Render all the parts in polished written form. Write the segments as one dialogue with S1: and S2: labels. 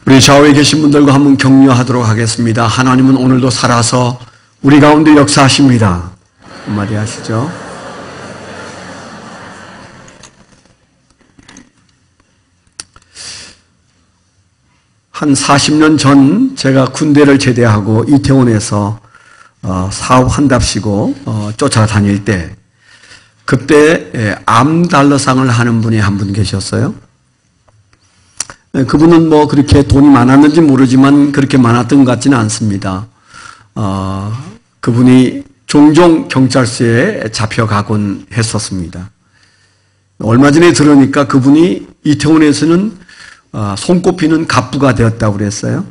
S1: 우리 좌우에 계신 분들과 한번 격려하도록 하겠습니다. 하나님은 오늘도 살아서 우리 가운데 역사하십니다. 한마디 하시죠. 한 40년 전 제가 군대를 제대하고 이태원에서 사업한답시고 쫓아다닐 때 그때 암달러상을 하는 분이 한 분 계셨어요. 그분은 뭐 그렇게 돈이 많았는지 모르지만 그렇게 많았던 것 같지는 않습니다. 그분이 종종 경찰서에 잡혀가곤 했었습니다. 얼마 전에 들으니까 그분이 이태원에서는 손꼽히는 갑부가 되었다고 그랬어요.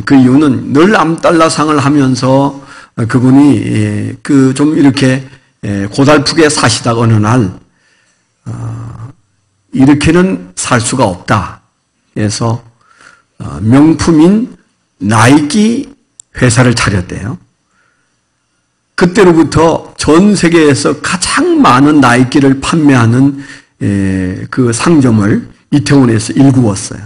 S1: 그 이유는 늘 암달러상을 하면서 그분이 좀 이렇게 고달프게 사시다가 어느 날 이렇게는 살 수가 없다. 그래서 명품인 나이키 회사를 차렸대요. 그때로부터 전 세계에서 가장 많은 나이키를 판매하는 그 상점을 이태원에서 일구었어요.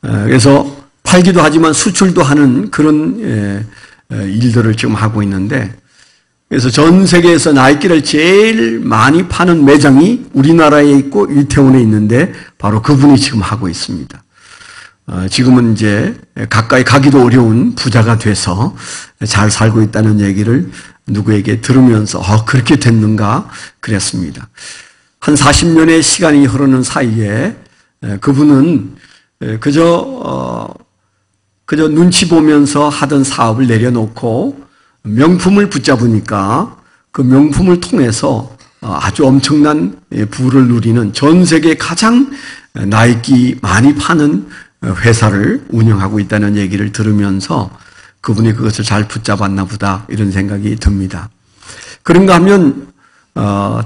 S1: 그래서 팔기도 하지만 수출도 하는 그런 일들을 지금 하고 있는데, 그래서 전 세계에서 나이키를 제일 많이 파는 매장이 우리나라에 있고 이태원에 있는데 바로 그분이 지금 하고 있습니다. 지금은 이제 가까이 가기도 어려운 부자가 돼서 잘 살고 있다는 얘기를 누구에게 들으면서 그렇게 됐는가 그랬습니다. 한 40년의 시간이 흐르는 사이에 그분은 그저 눈치 보면서 하던 사업을 내려놓고 명품을 붙잡으니까 그 명품을 통해서 아주 엄청난 부를 누리는 전 세계 가장 나이키 많이 파는 회사를 운영하고 있다는 얘기를 들으면서 그분이 그것을 잘 붙잡았나 보다 이런 생각이 듭니다. 그런가 하면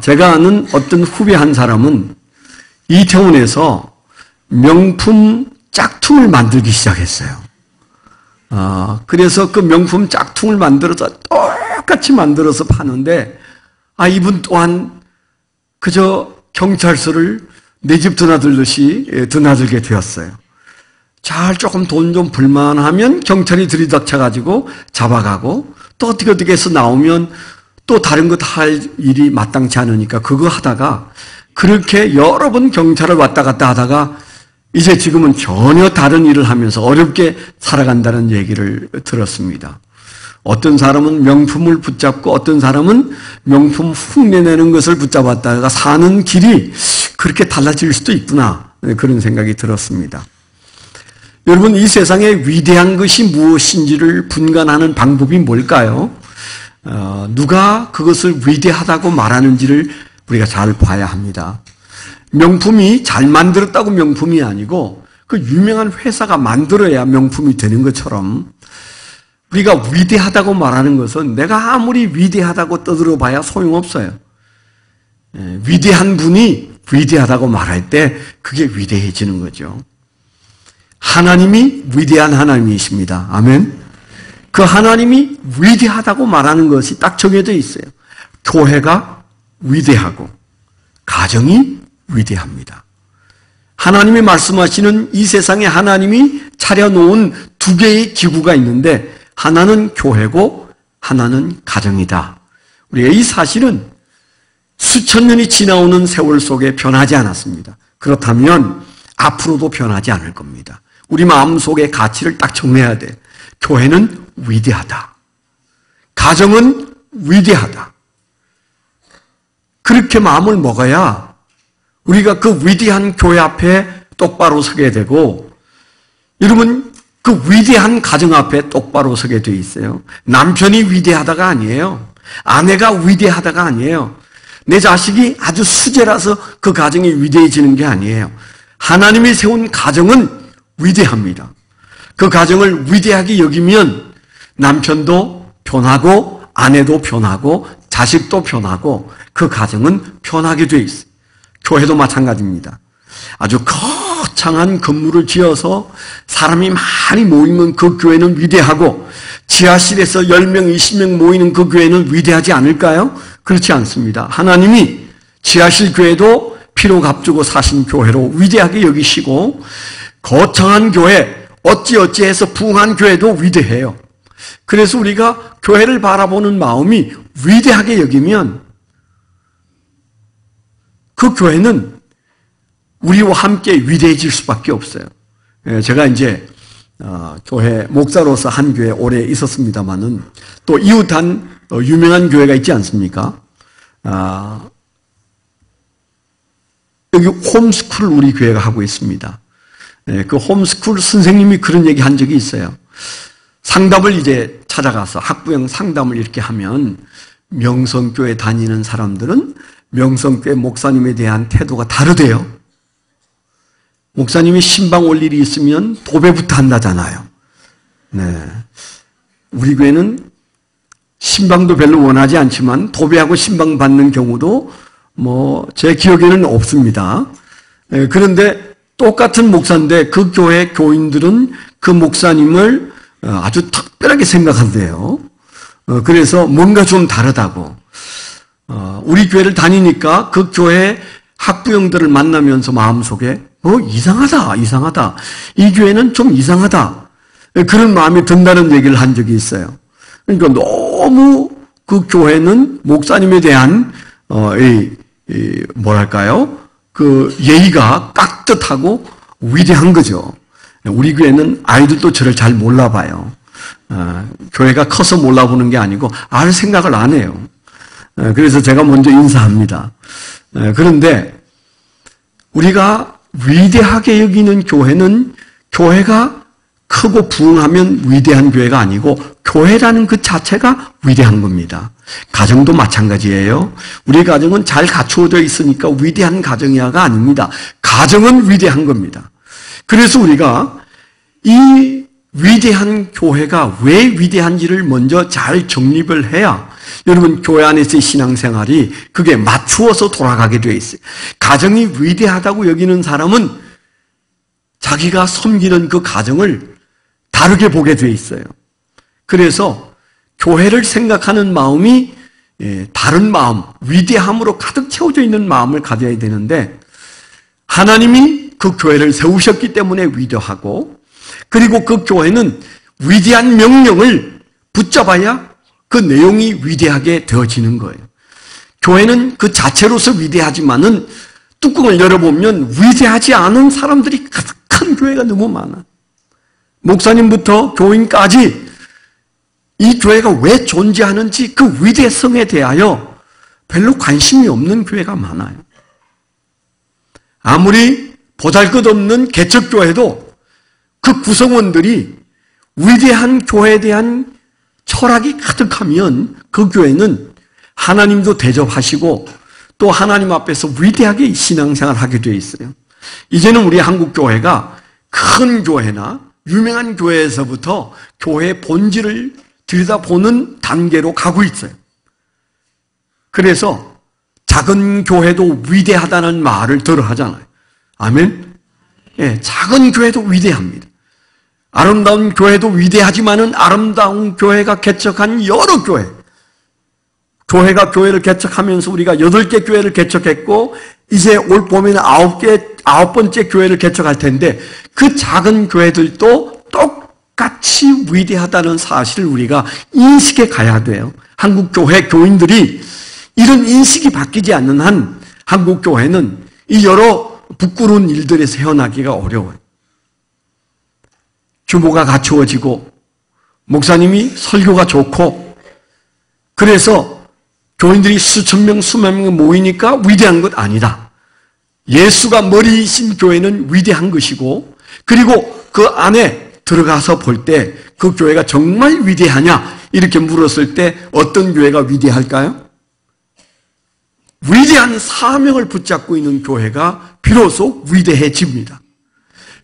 S1: 제가 아는 어떤 후배 한 사람은 이태원에서 명품 짝퉁을 만들기 시작했어요. 그래서 그 명품 짝퉁을 만들어서 똑같이 만들어서 파는데, 이분 또한 그저 경찰서를 내 집 드나들듯이 드나들게 되었어요. 잘 조금 돈 좀 불만하면 경찰이 들이닥쳐가지고 잡아가고, 또 어떻게 해서 나오면 또 다른 것 할 일이 마땅치 않으니까 그거 하다가 그렇게 여러 번 경찰을 왔다 갔다 하다가 이제 지금은 전혀 다른 일을 하면서 어렵게 살아간다는 얘기를 들었습니다. 어떤 사람은 명품을 붙잡고 어떤 사람은 명품 흉내내는 것을 붙잡았다가 사는 길이 그렇게 달라질 수도 있구나, 그런 생각이 들었습니다. 여러분, 이 세상에 위대한 것이 무엇인지를 분간하는 방법이 뭘까요? 누가 그것을 위대하다고 말하는지를 우리가 잘 봐야 합니다. 명품이 잘 만들었다고 명품이 아니고 그 유명한 회사가 만들어야 명품이 되는 것처럼 우리가 위대하다고 말하는 것은 내가 아무리 위대하다고 떠들어봐야 소용없어요. 위대한 분이 위대하다고 말할 때 그게 위대해지는 거죠. 하나님이 위대한 하나님이십니다. 아멘. 그 하나님이 위대하다고 말하는 것이 딱 정해져 있어요. 교회가 위대하고 가정이 위대합니다. 하나님이 말씀하시는 이 세상에 하나님이 차려놓은 두 개의 기구가 있는데 하나는 교회고 하나는 가정이다. 우리가 이 사실은 수천 년이 지나오는 세월 속에 변하지 않았습니다. 그렇다면 앞으로도 변하지 않을 겁니다. 우리 마음속의 가치를 딱 정해야 돼. 교회는 위대하다. 가정은 위대하다. 그렇게 마음을 먹어야 우리가 그 위대한 교회 앞에 똑바로 서게 되고, 여러분, 그 위대한 가정 앞에 똑바로 서게 돼 있어요. 남편이 위대하다가 아니에요. 아내가 위대하다가 아니에요. 내 자식이 아주 수제라서 그 가정이 위대해지는 게 아니에요. 하나님이 세운 가정은 위대합니다. 그 가정을 위대하게 여기면 남편도 변하고 아내도 변하고 자식도 변하고 그 가정은 변하게 돼 있어요. 교회도 마찬가지입니다. 아주 거창한 건물을 지어서 사람이 많이 모이면 그 교회는 위대하고 지하실에서 10명, 20명 모이는 그 교회는 위대하지 않을까요? 그렇지 않습니다. 하나님이 지하실 교회도 피로 값주고 사신 교회로 위대하게 여기시고 거창한 교회, 어찌어찌해서 부흥한 교회도 위대해요. 그래서 우리가 교회를 바라보는 마음이 위대하게 여기면 그 교회는 우리와 함께 위대해질 수밖에 없어요. 제가 이제 교회 목사로서 한 교회 오래 있었습니다만은 또 이웃한 유명한 교회가 있지 않습니까? 여기 홈스쿨을 우리 교회가 하고 있습니다. 그 홈스쿨 선생님이 그런 얘기 한 적이 있어요. 상담을 이제 찾아가서 학부형 상담을 이렇게 하면 명성교회 다니는 사람들은 명성교회 목사님에 대한 태도가 다르대요. 목사님이 신방 올 일이 있으면 도배부터 한다잖아요. 네. 우리 교회는 신방도 별로 원하지 않지만 도배하고 신방 받는 경우도 제 기억에는 없습니다. 네. 그런데 똑같은 목사인데 그 교회 교인들은 그 목사님을 아주 특별하게 생각한대요. 그래서 뭔가 좀 다르다고. 우리 교회를 다니니까 그 교회 학부형들을 만나면서 마음속에 이상하다. 이 교회는 좀 이상하다. 그런 마음이 든다는 얘기를 한 적이 있어요. 그러니까 너무 그 교회는 목사님에 대한 그 예의가 깍듯하고 위대한 거죠. 우리 교회는 아이들도 저를 잘 몰라봐요. 교회가 커서 몰라보는 게 아니고 알 생각을 안 해요. 그래서 제가 먼저 인사합니다. 그런데 우리가 위대하게 여기는 교회는 교회가 크고 부흥하면 위대한 교회가 아니고 교회라는 그 자체가 위대한 겁니다. 가정도 마찬가지예요. 우리 가정은 잘 갖추어져 있으니까 위대한 가정이야가 아닙니다. 가정은 위대한 겁니다. 그래서 우리가 이 위대한 교회가 왜 위대한지를 먼저 잘 정립을 해야 여러분 교회 안에서의 신앙생활이 그게 맞추어서 돌아가게 되어 있어요. 가정이 위대하다고 여기는 사람은 자기가 섬기는 그 가정을 다르게 보게 되어 있어요. 그래서 교회를 생각하는 마음이 다른 마음, 위대함으로 가득 채워져 있는 마음을 가져야 되는데 하나님이 그 교회를 세우셨기 때문에 위대하고 그리고 그 교회는 위대한 명령을 붙잡아야 그 내용이 위대하게 되어지는 거예요. 교회는 그 자체로서 위대하지만은 뚜껑을 열어보면 위대하지 않은 사람들이 가득한 교회가 너무 많아. 목사님부터 교인까지 이 교회가 왜 존재하는지 그 위대성에 대하여 별로 관심이 없는 교회가 많아요. 아무리 보잘것없는 개척교회도 그 구성원들이 위대한 교회에 대한 철학이 가득하면 그 교회는 하나님도 대접하시고 또 하나님 앞에서 위대하게 신앙생활을 하게 되어 있어요. 이제는 우리 한국 교회가 큰 교회나 유명한 교회에서부터 교회의 본질을 들여다보는 단계로 가고 있어요. 그래서 작은 교회도 위대하다는 말을 들어 하잖아요. 아멘? 예, 작은 교회도 위대합니다. 아름다운 교회도 위대하지만은 아름다운 교회가 개척한 여러 교회. 교회가 교회를 개척하면서 우리가 8개 교회를 개척했고, 이제 올 봄에는 9번째 교회를 개척할 텐데, 그 작은 교회들도 똑같이 위대하다는 사실을 우리가 인식해 가야 돼요. 한국 교회 교인들이 이런 인식이 바뀌지 않는 한 한국 교회는 이 여러 부끄러운 일들에서 헤어나기가 어려워요. 규모가 갖추어지고 목사님이 설교가 좋고 그래서 교인들이 수천 명, 수만 명 모이니까 위대한 것 아니다. 예수가 머리이신 교회는 위대한 것이고 그리고 그 안에 들어가서 볼 때 그 교회가 정말 위대하냐 이렇게 물었을 때 어떤 교회가 위대할까요? 위대한 사명을 붙잡고 있는 교회가 비로소 위대해집니다.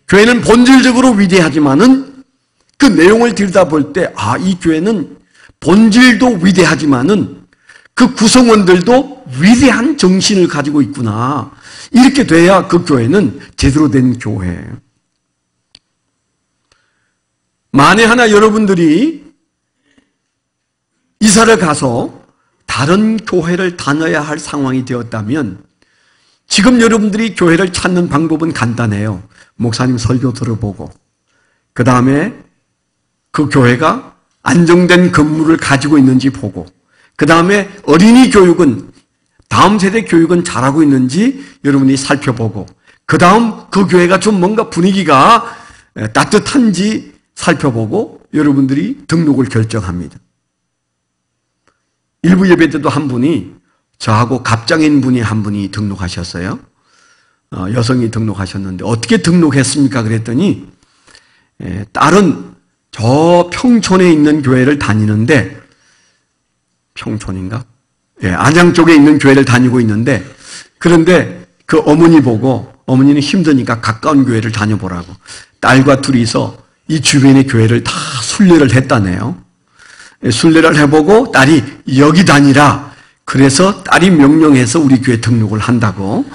S1: 교회는 본질적으로 위대하지만은 그 내용을 들여다볼 때, 이 교회는 본질도 위대하지만은 그 구성원들도 위대한 정신을 가지고 있구나. 이렇게 돼야 그 교회는 제대로 된 교회예요. 만에 하나 여러분들이 이사를 가서 다른 교회를 다녀야 할 상황이 되었다면 지금 여러분들이 교회를 찾는 방법은 간단해요. 목사님 설교 들어보고 그 다음에 그 교회가 안정된 건물을 가지고 있는지 보고 그 다음에 어린이 교육은 다음 세대 교육은 잘하고 있는지 여러분이 살펴보고 그 다음 그 교회가 좀 뭔가 분위기가 따뜻한지 살펴보고 여러분들이 등록을 결정합니다. 일부 예배 때도 한 분이 저하고 갑장인 분이 한 분이 등록하셨어요. 여성이 등록하셨는데 어떻게 등록했습니까? 그랬더니 딸은 저 평촌에 있는 교회를 다니는데 평촌인가? 안양 쪽에 있는 교회를 다니고 있는데 그런데 그 어머니 보고 어머니는 힘드니까 가까운 교회를 다녀보라고 딸과 둘이서 이 주변의 교회를 다 순례를 했다네요. 순례를 해보고 딸이 여기 다니라 그래서 딸이 명령해서 우리 교회 등록을 한다고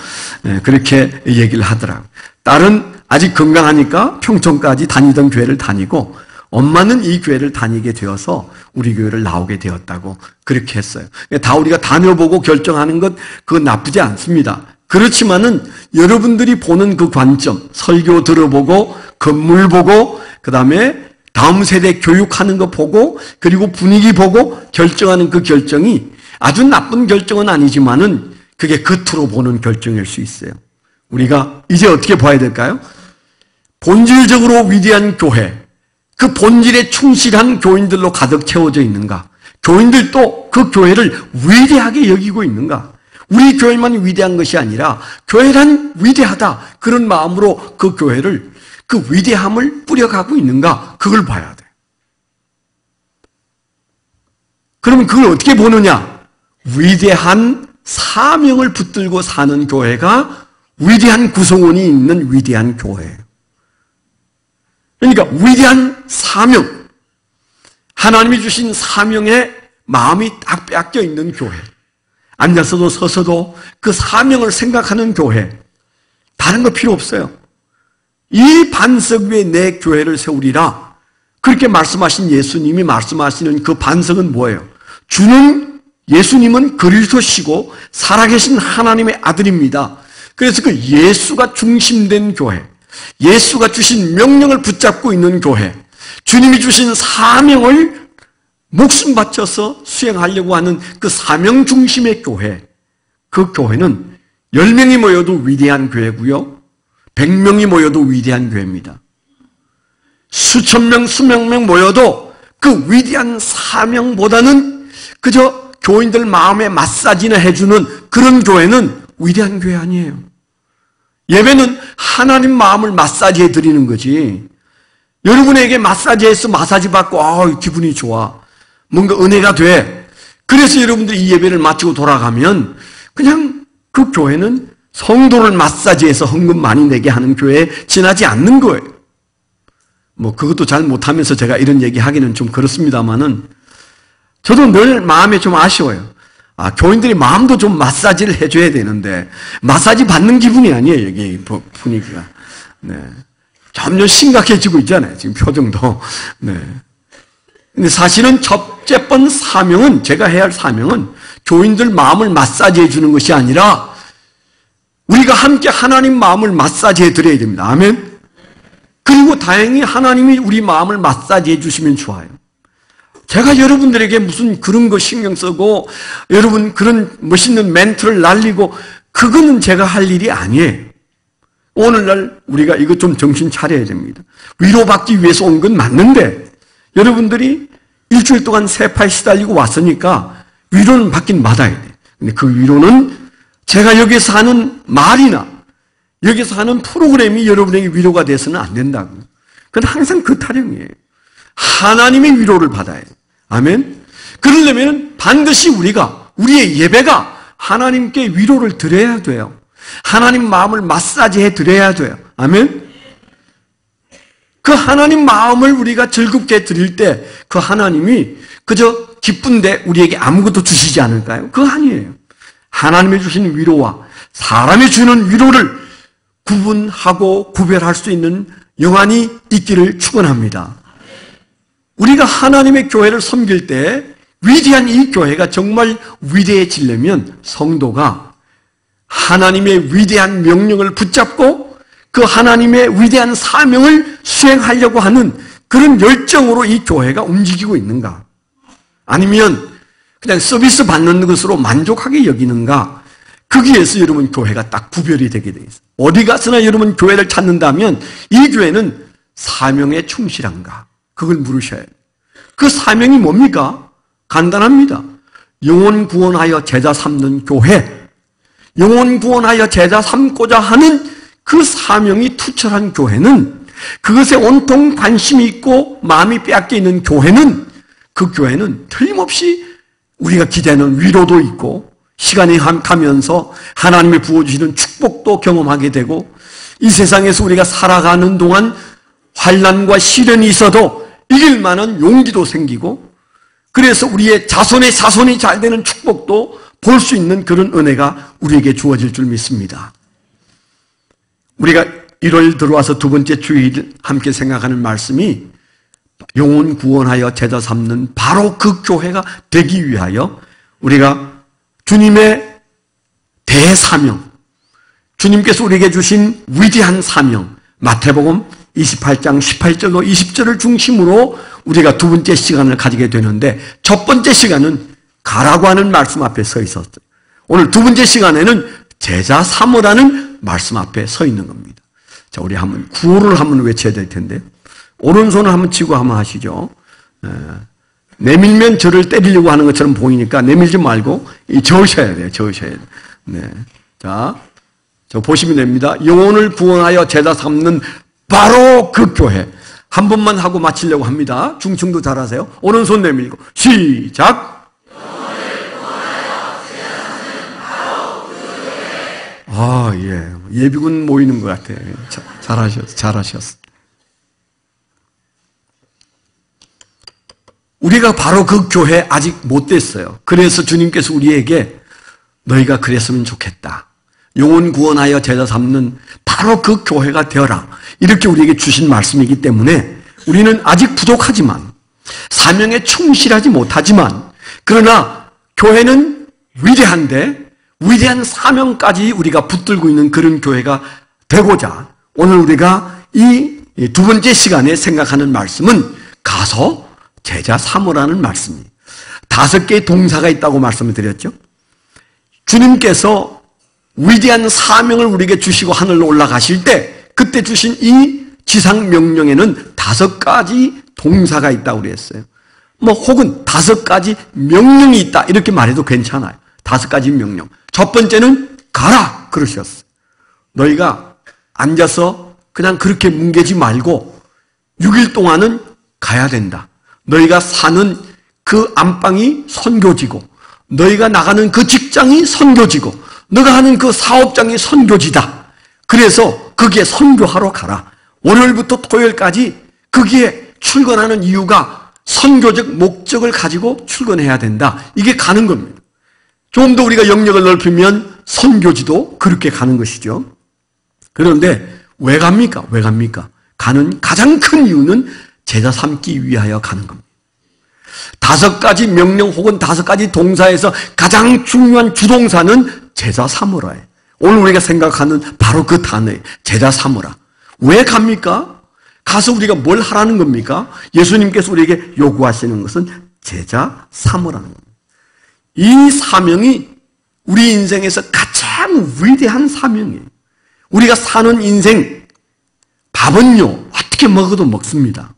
S1: 그렇게 얘기를 하더라고요. 딸은 아직 건강하니까 평촌까지 다니던 교회를 다니고 엄마는 이 교회를 다니게 되어서 우리 교회를 나오게 되었다고 그렇게 했어요. 다 우리가 다녀보고 결정하는 것 그건 나쁘지 않습니다. 그렇지만은 여러분들이 보는 그 관점, 설교 들어보고 건물 보고 그 다음에 다음 세대 교육하는 거 보고 그리고 분위기 보고 결정하는 그 결정이 아주 나쁜 결정은 아니지만은 그게 겉으로 보는 결정일 수 있어요. 우리가 이제 어떻게 봐야 될까요? 본질적으로 위대한 교회, 그 본질에 충실한 교인들로 가득 채워져 있는가? 교인들도 그 교회를 위대하게 여기고 있는가? 우리 교회만 위대한 것이 아니라 교회란 위대하다 그런 마음으로 그 교회를 그 위대함을 뿌려가고 있는가? 그걸 봐야 돼. 그러면 그걸 어떻게 보느냐? 위대한 사명을 붙들고 사는 교회가 위대한 구성원이 있는 위대한 교회예요. 그러니까 위대한 사명, 하나님이 주신 사명에 마음이 딱 빼앗겨 있는 교회, 앉아서도 서서도 그 사명을 생각하는 교회, 다른 거 필요 없어요. 이 반석 위에 내 교회를 세우리라 그렇게 말씀하신 예수님이 말씀하시는 그 반석은 뭐예요? 예수님은 그리스도시고 살아계신 하나님의 아들입니다. 그래서 그 예수가 중심된 교회, 예수가 주신 명령을 붙잡고 있는 교회, 주님이 주신 사명을 목숨 바쳐서 수행하려고 하는 그 사명 중심의 교회, 그 교회는 10명이 모여도 위대한 교회고요. 100명이 모여도 위대한 교회입니다. 수천 명, 수백 명 모여도 그 위대한 사명보다는 그저 교인들 마음에 마사지나 해주는 그런 교회는 위대한 교회 아니에요. 예배는 하나님 마음을 마사지해 드리는 거지. 여러분에게 마사지해서 마사지 받고 기분이 좋아. 뭔가 은혜가 돼. 그래서 여러분들이 이 예배를 마치고 돌아가면 그냥 그 교회는 성도를 마사지해서 헌금 많이 내게 하는 교회에 지나지 않는 거예요. 그것도 잘 못하면서 제가 이런 얘기 하기는 좀 그렇습니다만은 저도 늘 마음에 좀 아쉬워요. 교인들이 마음도 좀 마사지를 해줘야 되는데 마사지 받는 기분이 아니에요. 여기 분위기가. 네. 점점 심각해지고 있잖아요. 지금 표정도. 네. 근데 사실은 첫째 번 사명은 제가 해야 할 사명은 교인들 마음을 마사지해 주는 것이 아니라 우리가 함께 하나님 마음을 마사지해 드려야 됩니다. 아멘. 그리고 다행히 하나님이 우리 마음을 마사지해 주시면 좋아요. 제가 여러분들에게 무슨 그런 거 신경 쓰고 여러분 그런 멋있는 멘트를 날리고 그거는 제가 할 일이 아니에요. 오늘날 우리가 이거 좀 정신 차려야 됩니다. 위로받기 위해서 온 건 맞는데 여러분들이 일주일 동안 세파에 시달리고 왔으니까 위로는 받긴 받아야 돼. 근데 그 위로는 제가 여기서 하는 말이나 여기서 하는 프로그램이 여러분에게 위로가 돼서는 안 된다고. 그건 항상 그 타령이에요. 하나님의 위로를 받아야 돼요. 아멘. 그러려면 반드시 우리의 예배가 하나님께 위로를 드려야 돼요. 하나님 마음을 마사지해 드려야 돼요. 아멘. 그 하나님 마음을 우리가 즐겁게 드릴 때 그 하나님이 그저 기쁜데 우리에게 아무것도 주시지 않을까요? 그거 아니에요. 하나님이 주신 위로와 사람이 주는 위로를 구분하고 구별할 수 있는 영안이 있기를 축원합니다. 우리가 하나님의 교회를 섬길 때 위대한 이 교회가 정말 위대해지려면 성도가 하나님의 위대한 명령을 붙잡고 그 하나님의 위대한 사명을 수행하려고 하는 그런 열정으로 이 교회가 움직이고 있는가? 아니면 그냥 서비스 받는 것으로 만족하게 여기는가? 거기에서 여러분 교회가 딱 구별이 되게 돼 있어요. 어디 가서나 여러분 교회를 찾는다면 이 교회는 사명에 충실한가? 그걸 물으셔야 해요. 그 사명이 뭡니까? 간단합니다. 영혼 구원하여 제자 삼는 교회, 영혼 구원하여 제자 삼고자 하는 그 사명이 투철한 교회는, 그것에 온통 관심이 있고 마음이 빼앗겨 있는 교회는, 그 교회는 틀림없이 우리가 기대하는 위로도 있고 시간이 가면서 하나님이 부어주시는 축복도 경험하게 되고, 이 세상에서 우리가 살아가는 동안 환난과 시련이 있어도 이길 만한 용기도 생기고, 그래서 우리의 자손의 자손이 잘 되는 축복도 볼 수 있는 그런 은혜가 우리에게 주어질 줄 믿습니다. 우리가 1월 들어와서 두 번째 주일 함께 생각하는 말씀이 영혼 구원하여 제자 삼는 바로 그 교회가 되기 위하여 우리가 주님의 대사명, 주님께서 우리에게 주신 위대한 사명, 마태복음 28장 18절로 20절을 중심으로 우리가 두 번째 시간을 가지게 되는데, 첫 번째 시간은 가라고 하는 말씀 앞에 서 있었어요. 오늘 두 번째 시간에는 제자 삼으라는 말씀 앞에 서 있는 겁니다. 자, 우리 한번 구호를 한번 외쳐야 될 텐데, 오른손을 한번 치고 한번 하시죠. 내밀면 저를 때리려고 하는 것처럼 보이니까 내밀지 말고 저으셔야 돼요. 저으셔야 돼요. 네. 자, 저 보시면 됩니다. 영혼을 구원하여 제자 삼는 바로 그 교회. 한 번만 하고 마치려고 합니다. 중층도 잘하세요. 오른손 내밀고 시작. 영혼을 구원하여 제자 삼는 바로 그 교회. 아, 예. 예비군 모이는 것 같아요. 잘하셨어. 우리가 바로 그 교회 아직 못 됐어요. 그래서 주님께서 우리에게 너희가 그랬으면 좋겠다. 영혼 구원하여 제자 삼는 바로 그 교회가 되어라. 이렇게 우리에게 주신 말씀이기 때문에 우리는 아직 부족하지만, 사명에 충실하지 못하지만, 그러나 교회는 위대한데 위대한 사명까지 우리가 붙들고 있는 그런 교회가 되고자 오늘 우리가 이 두 번째 시간에 생각하는 말씀은 가서 제자 삼으라는 말씀이에요. 5개의 동사가 있다고 말씀을 드렸죠. 주님께서 위대한 사명을 우리에게 주시고 하늘로 올라가실 때 그때 주신 이 지상 명령에는 5가지 동사가 있다고 그랬어요. 혹은 5가지 명령이 있다 이렇게 말해도 괜찮아요. 5가지 명령. 첫 번째는 가라 그러셨어요. 너희가 앉아서 그냥 그렇게 뭉개지 말고 6일 동안은 가야 된다. 너희가 사는 그 안방이 선교지고, 너희가 나가는 그 직장이 선교지고, 너가 하는 그 사업장이 선교지다. 그래서 거기에 선교하러 가라. 월요일부터 토요일까지 거기에 출근하는 이유가 선교적 목적을 가지고 출근해야 된다. 이게 가는 겁니다. 좀 더 우리가 영역을 넓히면 선교지도 그렇게 가는 것이죠. 그런데 왜 갑니까? 왜 갑니까? 가는 가장 큰 이유는 제자 삼기 위하여 가는 겁니다. 5가지 명령 혹은 5가지 동사에서 가장 중요한 주동사는 제자 삼으라예요. 오늘 우리가 생각하는 바로 그 단어예요. 제자 삼으라. 왜 갑니까? 가서 우리가 뭘 하라는 겁니까? 예수님께서 우리에게 요구하시는 것은 제자 삼으라는 겁니다. 이 사명이 우리 인생에서 가장 위대한 사명이에요. 우리가 사는 인생, 밥은요 어떻게 먹어도 먹습니다.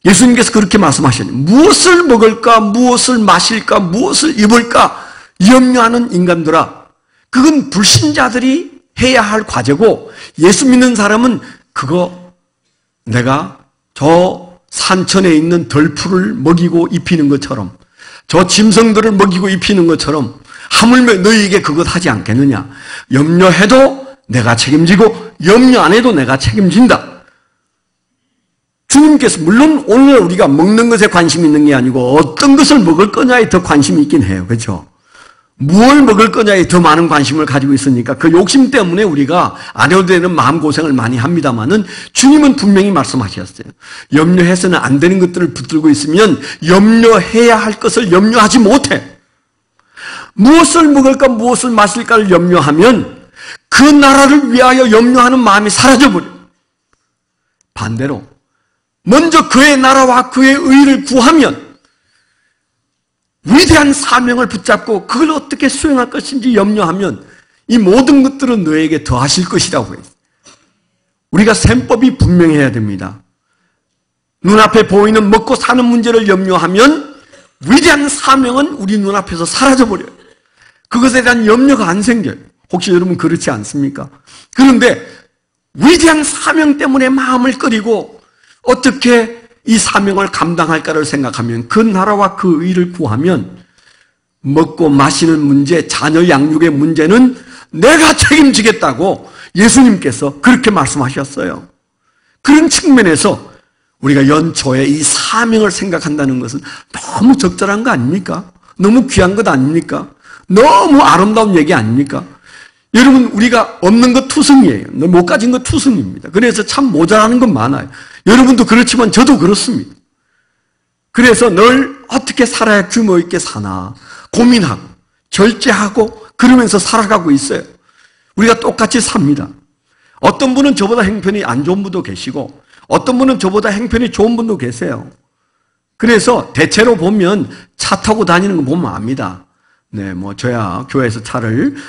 S1: 예수님께서 그렇게 말씀하셨죠. 무엇을 먹을까, 무엇을 마실까, 무엇을 입을까 염려하는 인간들아, 그건 불신자들이 해야 할 과제고, 예수 믿는 사람은 그거 내가 저 산천에 있는 덜풀을 먹이고 입히는 것처럼, 저 짐승들을 먹이고 입히는 것처럼 하물며 너희에게 그것 하지 않겠느냐. 염려해도 내가 책임지고 염려 안 해도 내가 책임진다. 주님께서 물론 오늘 우리가 먹는 것에 관심이 있는 게 아니고 어떤 것을 먹을 거냐에 더 관심이 있긴 해요. 그렇죠? 무엇을 먹을 거냐에 더 많은 관심을 가지고 있으니까 그 욕심 때문에 우리가 안 해도 되는 마음고생을 많이 합니다마는 주님은 분명히 말씀하셨어요. 염려해서는 안 되는 것들을 붙들고 있으면 염려해야 할 것을 염려하지 못해. 무엇을 먹을까 무엇을 마실까를 염려하면 그 그 나라를 위하여 염려하는 마음이 사라져버려요. 반대로 먼저 그의 나라와 그의 의를 구하면 위대한 사명을 붙잡고 그걸 어떻게 수행할 것인지 염려하면 이 모든 것들은 너에게 더하실 것이라고 해요. 우리가 셈법이 분명해야 됩니다. 눈앞에 보이는 먹고 사는 문제를 염려하면 위대한 사명은 우리 눈앞에서 사라져버려요. 그것에 대한 염려가 안 생겨요. 혹시 여러분 그렇지 않습니까? 그런데 위대한 사명 때문에 마음을 끓이고 어떻게 이 사명을 감당할까를 생각하면 그 나라와 그 의를 구하면 먹고 마시는 문제, 자녀 양육의 문제는 내가 책임지겠다고 예수님께서 그렇게 말씀하셨어요. 그런 측면에서 우리가 연초에 이 사명을 생각한다는 것은 너무 적절한 거 아닙니까? 너무 귀한 것 아닙니까? 너무 아름다운 얘기 아닙니까? 여러분, 우리가 없는 것 투성이에요. 못 가진 것 투성입니다. 그래서 참 모자라는 건 많아요. 여러분도 그렇지만 저도 그렇습니다. 그래서 늘 어떻게 살아야 규모 있게 사나 고민하고 절제하고 그러면서 살아가고 있어요. 우리가 똑같이 삽니다. 어떤 분은 저보다 형편이 안 좋은 분도 계시고 어떤 분은 저보다 형편이 좋은 분도 계세요. 그래서 대체로 보면 차 타고 다니는 거 보면 압니다. 네, 뭐 저야 교회에서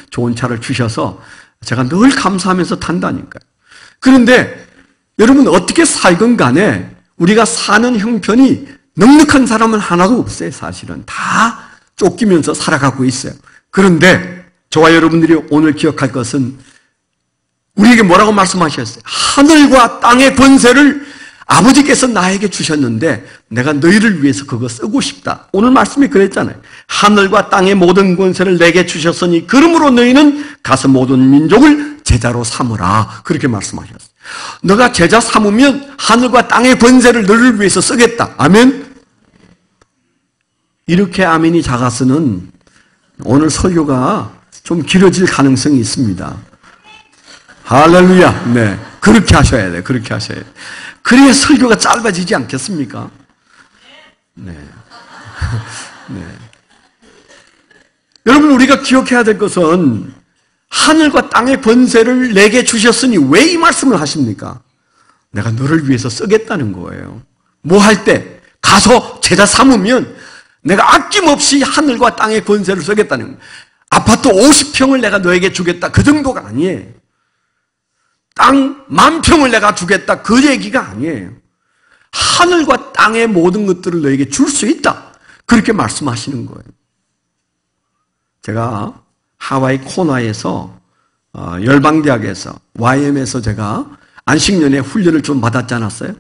S1: 좋은 차를 주셔서 제가 늘 감사하면서 탄다니까요. 그런데 여러분 어떻게 살건 간에 우리가 사는 형편이 넉넉한 사람은 하나도 없어요. 사실은 다 쫓기면서 살아가고 있어요. 그런데 저와 여러분들이 오늘 기억할 것은 우리에게 뭐라고 말씀하셨어요? 하늘과 땅의 권세를 아버지께서 나에게 주셨는데 내가 너희를 위해서 그거 쓰고 싶다. 오늘 말씀이 그랬잖아요. 하늘과 땅의 모든 권세를 내게 주셨으니 그러므로 너희는 가서 모든 민족을 제자로 삼으라. 그렇게 말씀하셨어요. 너가 제자 삼으면 하늘과 땅의 권세를 너희를 위해서 쓰겠다. 아멘? 이렇게 아멘이 작아서는 오늘 설교가 좀 길어질 가능성이 있습니다. 할렐루야. 네. 그렇게 하셔야 돼요. 그렇게 하셔야 돼요. 그래야 설교가 짧아지지 않겠습니까? 네. 네. 여러분, 우리가 기억해야 될 것은 하늘과 땅의 권세를 내게 주셨으니 왜 이 말씀을 하십니까? 내가 너를 위해서 쓰겠다는 거예요. 뭐 할 때? 가서 제자 삼으면 내가 아낌없이 하늘과 땅의 권세를 쓰겠다는 거예요. 아파트 50평을 내가 너에게 주겠다. 그 정도가 아니에요. 땅 10,000평을 내가 주겠다. 그 얘기가 아니에요. 하늘과 땅의 모든 것들을 너에게 줄 수 있다. 그렇게 말씀하시는 거예요. 제가 하와이 코나에서 열방대학에서 YM에서 제가 안식년에 훈련을 좀 받았지 않았어요?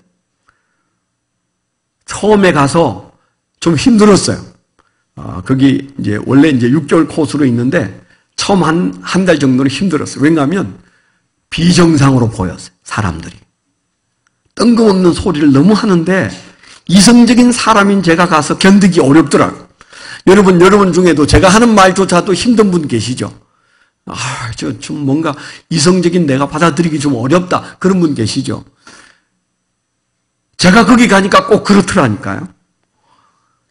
S1: 처음에 가서 좀 힘들었어요. 거기 원래 6개월 코스로 있는데 처음 한 달 정도는 힘들었어요. 왜냐하면 비정상으로 보였어요. 사람들이. 뜬금없는 소리를 너무 하는데 이성적인 사람인 제가 가서 견디기 어렵더라고요. 여러분 중에도 제가 하는 말조차도 힘든 분 계시죠? 좀 뭔가 이성적인 내가 받아들이기 좀 어렵다. 그런 분 계시죠? 제가 거기 가니까 꼭 그렇더라니까요.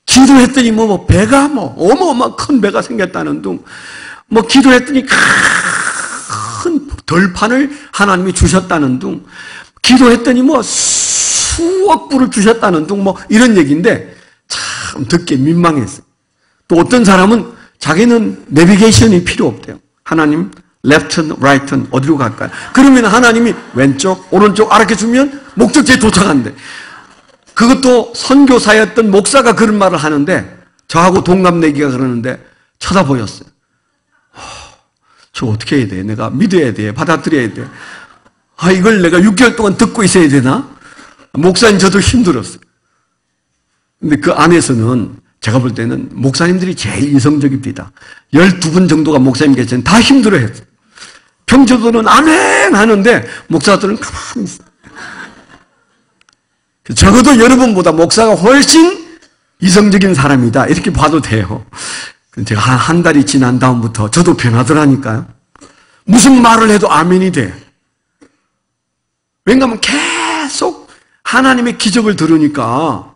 S1: 기도했더니 배가 어마어마한 큰 배가 생겼다는 둥, 기도했더니 큰 덜판을 하나님이 주셨다는 둥, 기도했더니 수억 불을 주셨다는 둥, 이런 얘기인데 참 듣기 민망했어요. 또 어떤 사람은 자기는 내비게이션이 필요 없대요. 하나님, 레프트는, 라이트는 어디로 갈까요? 그러면 하나님이 왼쪽, 오른쪽 알아켜주면 목적지에 도착한대. 그것도 선교사였던 목사가 그런 말을 하는데 저하고 동갑내기가 그러는데 쳐다보였어요. 저 어떻게 해야 돼? 내가 믿어야 돼? 받아들여야 돼? 이걸 내가 6개월 동안 듣고 있어야 되나? 목사님 저도 힘들었어요. 근데 그 안에서는 제가 볼 때는 목사님들이 제일 이성적입니다. 12분 정도가 목사님 계시는 다 힘들어했어요. 평소들은 아멘 하는데 목사들은 가만히 있어요. 적어도 여러분보다 목사가 훨씬 이성적인 사람이다. 이렇게 봐도 돼요. 제가 한 달이 지난 다음부터 저도 변하더라니까요. 무슨 말을 해도 아멘이 돼. 왜냐하면 계속 하나님의 기적을 들으니까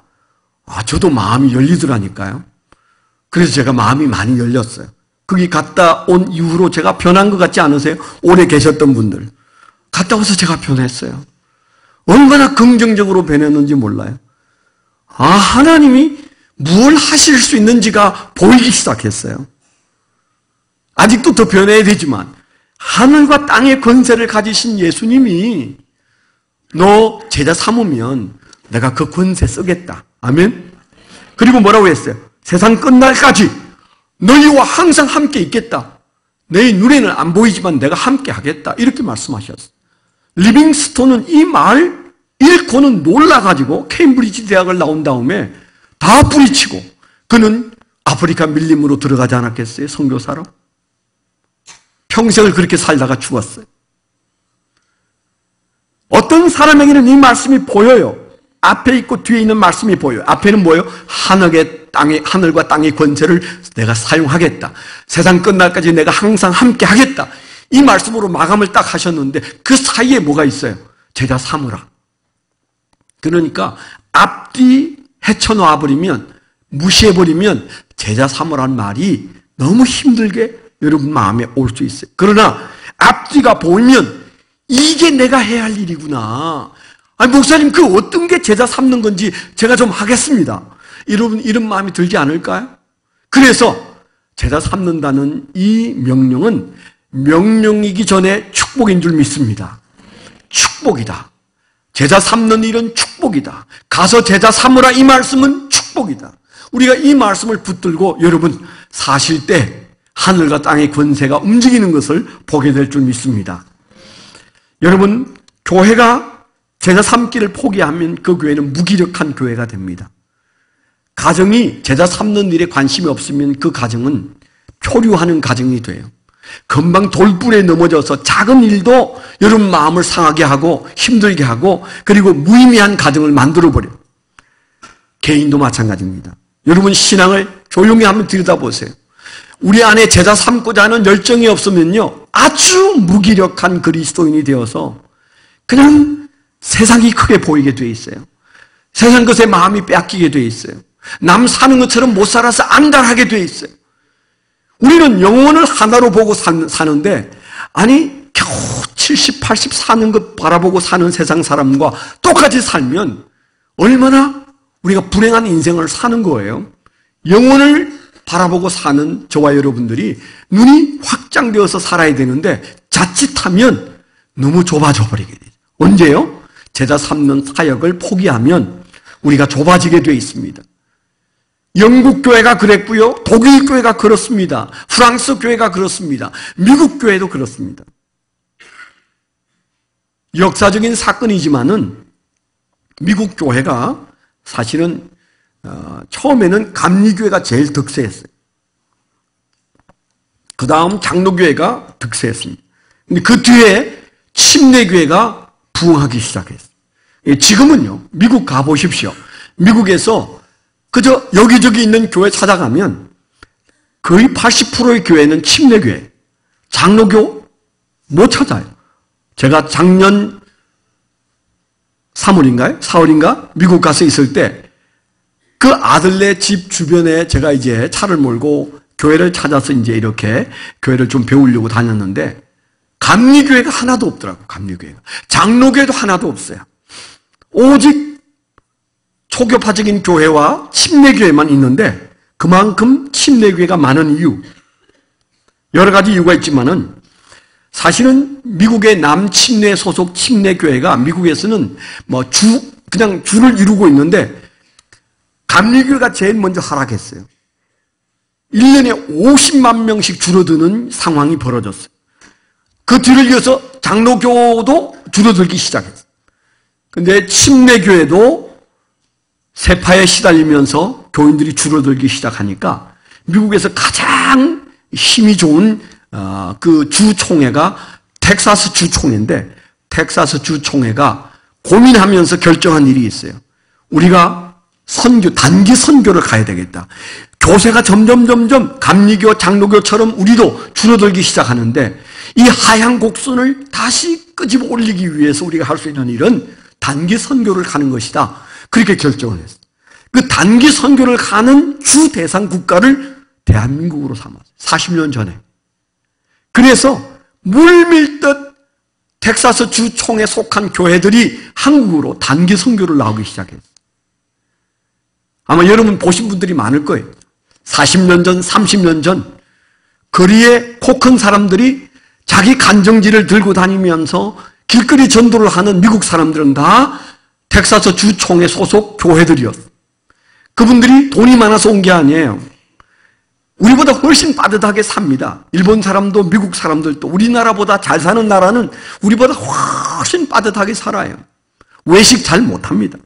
S1: 저도 마음이 열리더라니까요. 그래서 제가 마음이 많이 열렸어요. 거기 갔다 온 이후로 제가 변한 것 같지 않으세요? 오래 계셨던 분들. 갔다 와서 제가 변했어요. 얼마나 긍정적으로 변했는지 몰라요. 아, 하나님이 뭘 하실 수 있는지가 보이기 시작했어요. 아직도 더 변해야 되지만 하늘과 땅의 권세를 가지신 예수님이 너 제자 삼으면 내가 그 권세 쓰겠다. 아멘. 그리고 뭐라고 했어요? 세상 끝날까지 너희와 항상 함께 있겠다. 내 눈에는 안 보이지만 내가 함께 하겠다. 이렇게 말씀하셨어요. 리빙스톤은 이 말 읽고는 놀라가지고 케임브리지 대학을 나온 다음에 다 뿌리치고 그는 아프리카 밀림으로 들어가지 않았겠어요? 선교사로? 평생을 그렇게 살다가 죽었어요. 어떤 사람에게는 이 말씀이 보여요. 앞에 있고 뒤에 있는 말씀이 보여요. 앞에는 뭐예요? 하늘과 땅의 권세를 내가 사용하겠다. 세상 끝날까지 내가 항상 함께 하겠다. 이 말씀으로 마감을 딱 하셨는데 그 사이에 뭐가 있어요? 제자 삼으라. 그러니까 앞뒤 헤쳐놓아버리면, 무시해버리면 제자 삼으라는 말이 너무 힘들게 여러분 마음에 올 수 있어요. 그러나 앞뒤가 보이면 이게 내가 해야 할 일이구나. 아니, 목사님, 그 어떤 게 제자 삼는 건지 제가 좀 하겠습니다. 여러분, 이런 마음이 들지 않을까요? 그래서 제자 삼는다는 이 명령은 명령이기 전에 축복인 줄 믿습니다. 축복이다. 제자 삼는 일은 축복이다. 가서 제자 삼으라 이 말씀은 축복이다. 우리가 이 말씀을 붙들고 여러분 사실 때 하늘과 땅의 권세가 움직이는 것을 보게 될 줄 믿습니다. 여러분, 교회가 제자 삼기를 포기하면 그 교회는 무기력한 교회가 됩니다. 가정이 제자 삼는 일에 관심이 없으면 그 가정은 표류하는 가정이 돼요. 금방 돌불에 넘어져서 작은 일도 여러분 마음을 상하게 하고 힘들게 하고 그리고 무의미한 가정을 만들어버려요. 개인도 마찬가지입니다. 여러분 신앙을 조용히 한번 들여다보세요. 우리 안에 제자 삼고자 하는 열정이 없으면요 아주 무기력한 그리스도인이 되어서 그냥 세상이 크게 보이게 돼 있어요. 세상 것에 마음이 빼앗기게 돼 있어요. 남 사는 것처럼 못 살아서 안달하게 돼 있어요. 우리는 영혼을 하나로 보고 사는데 아니 겨우 70, 80 사는 것 바라보고 사는 세상 사람과 똑같이 살면 얼마나 우리가 불행한 인생을 사는 거예요. 영혼을 바라보고 사는 저와 여러분들이 눈이 확장되어서 살아야 되는데 자칫하면 너무 좁아져 버리게 돼요. 언제요? 제자 삼는 사역을 포기하면 우리가 좁아지게 되어 있습니다. 영국 교회가 그랬고요. 독일 교회가 그렇습니다. 프랑스 교회가 그렇습니다. 미국 교회도 그렇습니다. 역사적인 사건이지만은 미국 교회가 사실은 처음에는 감리교회가 제일 득세했어요. 그 다음 장로교회가 득세했습니다. 근데 그 뒤에 침례교회가 부흥하기 시작했어요. 지금은요, 미국 가보십시오. 미국에서 그저 여기저기 있는 교회 찾아가면 거의 80%의 교회는 침례교회, 장로교 못 찾아요. 제가 작년 3월인가요? 4월인가? 미국 가서 있을 때 그 아들네 집 주변에 제가 이제 차를 몰고 교회를 찾아서 이제 이렇게 교회를 좀 배우려고 다녔는데 감리교회가 하나도 없더라고요. 감리교회가. 장로교회도 하나도 없어요. 오직 초교파적인 교회와 침례교회만 있는데 그만큼 침례교회가 많은 이유 여러 가지 이유가 있지만은 사실은 미국의 남침례 소속 침례교회가 미국에서는 그냥 줄을 이루고 있는데 감리교회가 제일 먼저 하락했어요. 1년에 50만 명씩 줄어드는 상황이 벌어졌어요. 그 뒤를 이어서 장로교도 줄어들기 시작했어요. 근데 침례교회도 세파에 시달리면서 교인들이 줄어들기 시작하니까 미국에서 가장 힘이 좋은 그 주총회가 텍사스 주총회인데 텍사스 주총회가 고민하면서 결정한 일이 있어요. 우리가 단기 선교를 가야 되겠다. 교세가 점점 감리교, 장로교처럼 우리도 줄어들기 시작하는데 이 하향 곡선을 다시 끄집어 올리기 위해서 우리가 할 수 있는 일은 단기 선교를 가는 것이다. 그렇게 결정을 했어요. 그 단기 선교를 가는 주 대상 국가를 대한민국으로 삼았어요. 40년 전에. 그래서 물밀듯 텍사스 주총에 속한 교회들이 한국으로 단기 선교를 나오기 시작했어요. 아마 여러분 보신 분들이 많을 거예요. 40년 전, 30년 전 거리에 코 큰 사람들이 자기 간정지를 들고 다니면서 길거리 전도를 하는 미국 사람들은 다 텍사스 주총회 소속 교회들이었어요. 그분들이 돈이 많아서 온 게 아니에요. 우리보다 훨씬 빠듯하게 삽니다. 일본 사람도 미국 사람들도 우리나라보다 잘 사는 나라는 우리보다 훨씬 빠듯하게 살아요. 외식 잘 못합니다.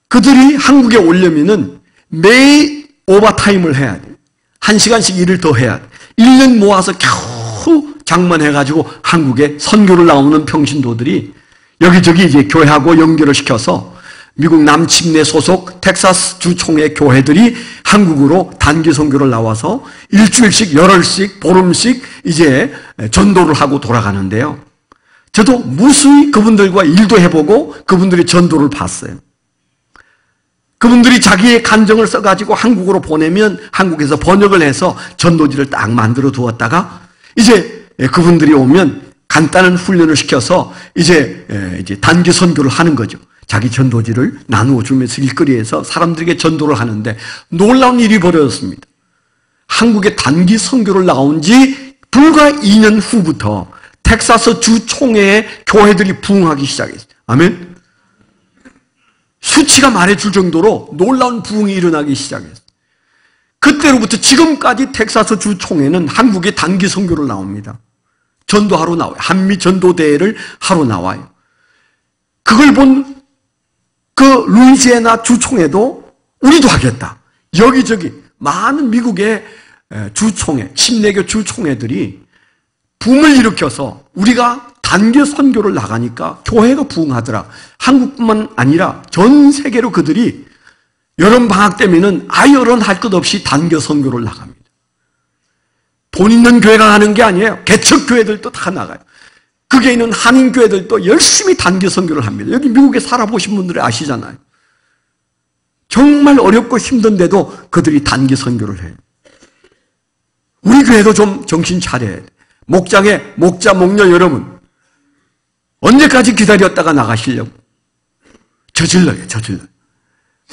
S1: 그들이 한국에 오려면은 매일 오버타임을 해야 돼요. 1시간씩 일을 더 해야 돼요. 1년 모아서 겨우 장만해가지고 한국에 선교를 나오는 평신도들이 여기저기 이제 교회하고 연결을 시켜서 미국 남침내 소속 텍사스 주총회 교회들이 한국으로 단기 선교를 나와서 일주일씩, 열흘씩, 보름씩 이제 전도를 하고 돌아가는데요. 저도 무수히 그분들과 일도 해보고 그분들이 전도를 봤어요. 그분들이 자기의 간정을 써가지고 한국으로 보내면 한국에서 번역을 해서 전도지를 딱 만들어 두었다가 이제 그분들이 오면 간단한 훈련을 시켜서 이제 단기 선교를 하는 거죠. 자기 전도지를 나누어 주면서 일거리에서 사람들에게 전도를 하는데 놀라운 일이 벌어졌습니다. 한국에 단기 선교를 나온 지 불과 2년 후부터 텍사스 주총회의 교회들이 부흥하기 시작했어요. 아멘. 수치가 말해줄 정도로 놀라운 부흥이 일어나기 시작했어요. 그때로부터 지금까지 텍사스 주총회는 한국에 단기 선교를 나옵니다. 전도하러 나와요. 한미 전도대회를 하러 나와요. 그걸 본 그 루이지애나 주총회도 우리도 하겠다. 여기저기 많은 미국의 주총회, 침례교 주총회들이 붐을 일으켜서 우리가 단기 선교를 나가니까 교회가 부흥하더라. 한국뿐만 아니라 전 세계로 그들이 여름 방학 때면은 아이언 할 것 없이 단기 선교를 나갑니다. 돈 있는 교회가 가는 게 아니에요. 개척 교회들도 다 나가요. 거기에 있는 한인 교회들도 열심히 단기 선교를 합니다. 여기 미국에 살아보신 분들이 아시잖아요. 정말 어렵고 힘든데도 그들이 단기 선교를 해요. 우리 교회도 좀 정신 차려야 돼. 목장에 목자, 목녀 여러분 언제까지 기다렸다가 나가시려고? 저질러요, 저질러요.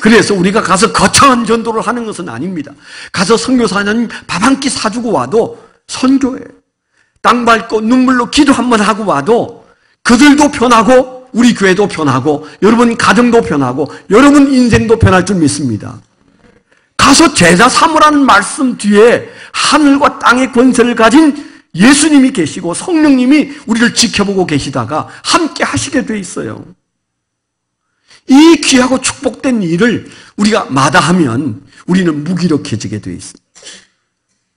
S1: 그래서 우리가 가서 거창한 전도를 하는 것은 아닙니다. 가서 선교사님 밥 한 끼 사주고 와도 선교예요. 땅 밟고 눈물로 기도 한번 하고 와도 그들도 변하고 우리 교회도 변하고 여러분 가정도 변하고 여러분 인생도 변할 줄 믿습니다. 가서 제자 삼으라는 말씀 뒤에 하늘과 땅의 권세를 가진 예수님이 계시고 성령님이 우리를 지켜보고 계시다가 함께 하시게 돼 있어요. 이 귀하고 축복된 일을 우리가 마다하면 우리는 무기력해지게 돼 있어요.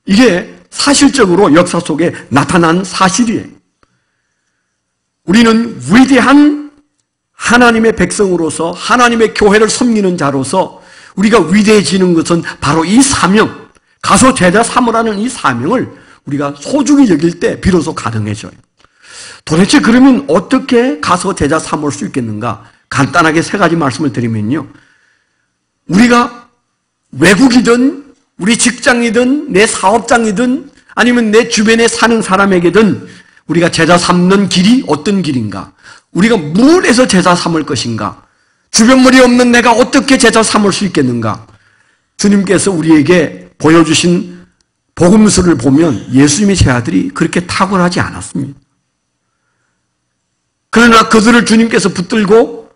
S1: 이게 사실적으로 역사 속에 나타난 사실이에요. 우리는 위대한 하나님의 백성으로서 하나님의 교회를 섬기는 자로서 우리가 위대해지는 것은 바로 이 사명, 가서 제자 삼으라는 이 사명을 우리가 소중히 여길 때 비로소 가능해져요. 도대체 그러면 어떻게 가서 제자 삼을 수 있겠는가? 간단하게 세 가지 말씀을 드리면요. 우리가 외국이든 우리 직장이든 내 사업장이든 아니면 내 주변에 사는 사람에게든 우리가 제자 삼는 길이 어떤 길인가? 우리가 무엇에서 제자 삼을 것인가? 주변물이 없는 내가 어떻게 제자 삼을 수 있겠는가? 주님께서 우리에게 보여주신 복음서를 보면 예수님의 제자들이 그렇게 탁월하지 않았습니다. 그러나 그들을 주님께서 붙들고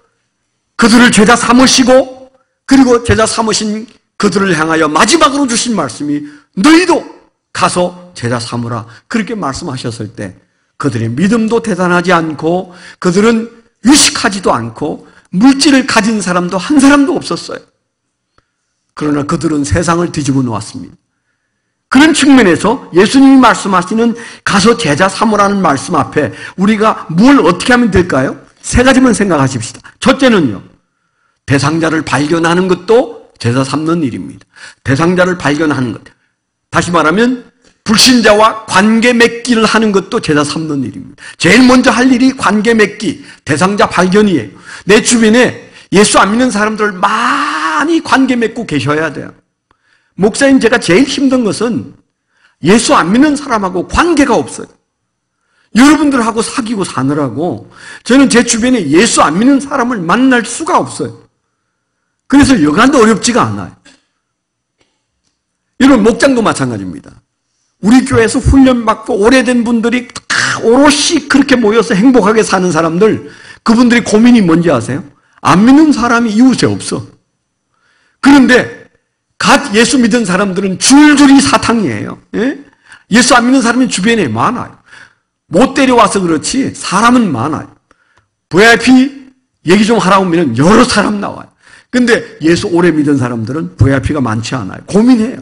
S1: 그들을 제자 삼으시고 그리고 제자 삼으신 그들을 향하여 마지막으로 주신 말씀이 너희도 가서 제자 삼으라 그렇게 말씀하셨을 때 그들의 믿음도 대단하지 않고 그들은 유식하지도 않고 물질을 가진 사람도 한 사람도 없었어요. 그러나 그들은 세상을 뒤집어 놓았습니다. 그런 측면에서 예수님이 말씀하시는 가서 제자 삼으라는 말씀 앞에 우리가 뭘 어떻게 하면 될까요? 세 가지만 생각하십시다. 첫째는요, 대상자를 발견하는 것도 제자 삼는 일입니다. 대상자를 발견하는 것. 다시 말하면 불신자와 관계 맺기를 하는 것도 제자 삼는 일입니다. 제일 먼저 할 일이 관계 맺기, 대상자 발견이에요. 내 주변에 예수 안 믿는 사람들을 많이 관계 맺고 계셔야 돼요. 목사님, 제가 제일 힘든 것은 예수 안 믿는 사람하고 관계가 없어요. 여러분들하고 사귀고 사느라고 저는 제 주변에 예수 안 믿는 사람을 만날 수가 없어요. 그래서 여간도 어렵지가 않아요. 이런 목장도 마찬가지입니다. 우리 교회에서 훈련받고 오래된 분들이 오롯이 그렇게 모여서 행복하게 사는 사람들, 그분들이 고민이 뭔지 아세요? 안 믿는 사람이 이웃에 없어. 그런데 갓 예수 믿은 사람들은 줄줄이 사탕이에요. 예? 예수 안 믿는 사람이 주변에 많아요. 못 데려와서 그렇지 사람은 많아요. VIP 얘기 좀 하라고 하면 여러 사람 나와요. 근데 예수 오래 믿은 사람들은 VIP가 많지 않아요. 고민해요.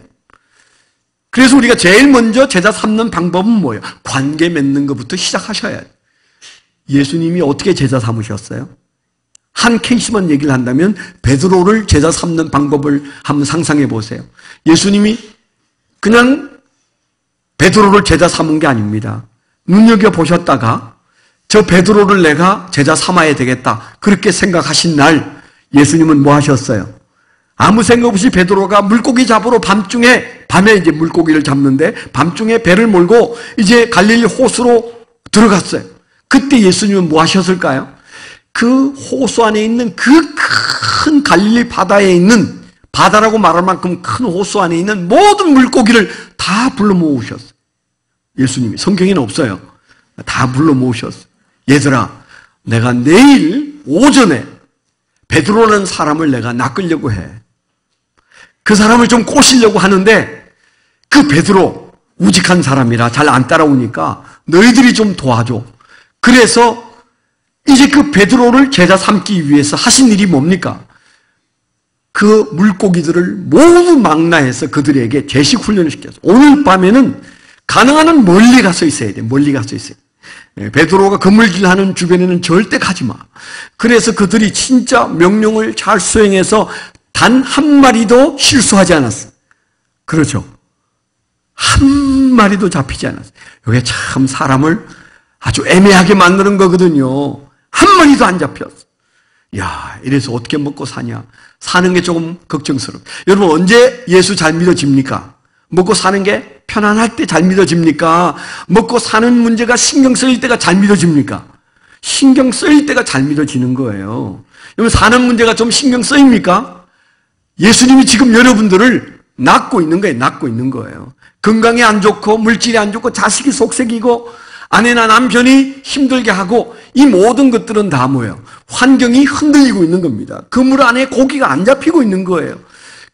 S1: 그래서 우리가 제일 먼저 제자 삼는 방법은 뭐예요? 관계 맺는 것부터 시작하셔야 돼요. 예수님이 어떻게 제자 삼으셨어요? 한 케이스만 얘기를 한다면 베드로를 제자 삼는 방법을 한번 상상해 보세요. 예수님이 그냥 베드로를 제자 삼은 게 아닙니다. 눈여겨보셨다가 저 베드로를 내가 제자 삼아야 되겠다 그렇게 생각하신 날 예수님은 뭐 하셨어요? 아무 생각 없이 베드로가 물고기 잡으러 밤에 이제 물고기를 잡는데 밤중에 배를 몰고 이제 갈릴리 호수로 들어갔어요. 그때 예수님은 뭐 하셨을까요? 그 호수 안에 있는 그 큰 갈릴리 바다에 있는, 바다라고 말할 만큼 큰 호수 안에 있는 모든 물고기를 다 불러 모으셨어요. 예수님이. 성경에는 없어요. 다 불러 모으셨어요. 얘들아, 내가 내일 오전에 베드로라는 사람을 내가 낚으려고 해. 그 사람을 좀 꼬시려고 하는데 그 베드로 우직한 사람이라 잘 안 따라오니까 너희들이 좀 도와줘. 그래서 이제 그 베드로를 제자 삼기 위해서 하신 일이 뭡니까? 그 물고기들을 모두 망라해서 그들에게 제식 훈련을 시켰어요. 오늘 밤에는 가능한 한 멀리 가서 있어야 돼. 멀리 가서 있어야 돼. 베드로가 그물질하는 주변에는 절대 가지 마. 그래서 그들이 진짜 명령을 잘 수행해서 단 한 마리도 실수하지 않았어요. 그렇죠. 한 마리도 잡히지 않았어요. 이게 참 사람을 아주 애매하게 만드는 거거든요. 한 마리도 안 잡혔어. 야, 이래서 어떻게 먹고 사냐? 사는 게 조금 걱정스러워. 여러분, 언제 예수 잘 믿어집니까? 먹고 사는 게 편안할 때 잘 믿어집니까? 먹고 사는 문제가 신경 쓰일 때가 잘 믿어집니까? 신경 쓰일 때가 잘 믿어지는 거예요. 여러분, 사는 문제가 좀 신경 쓰입니까? 예수님이 지금 여러분들을 낳고 있는 거예요. 낳고 있는 거예요. 건강이 안 좋고 물질이 안 좋고 자식이 속색이고 아내나 남편이 힘들게 하고 이 모든 것들은 다 뭐예요? 환경이 흔들리고 있는 겁니다. 그물 안에 고기가 안 잡히고 있는 거예요.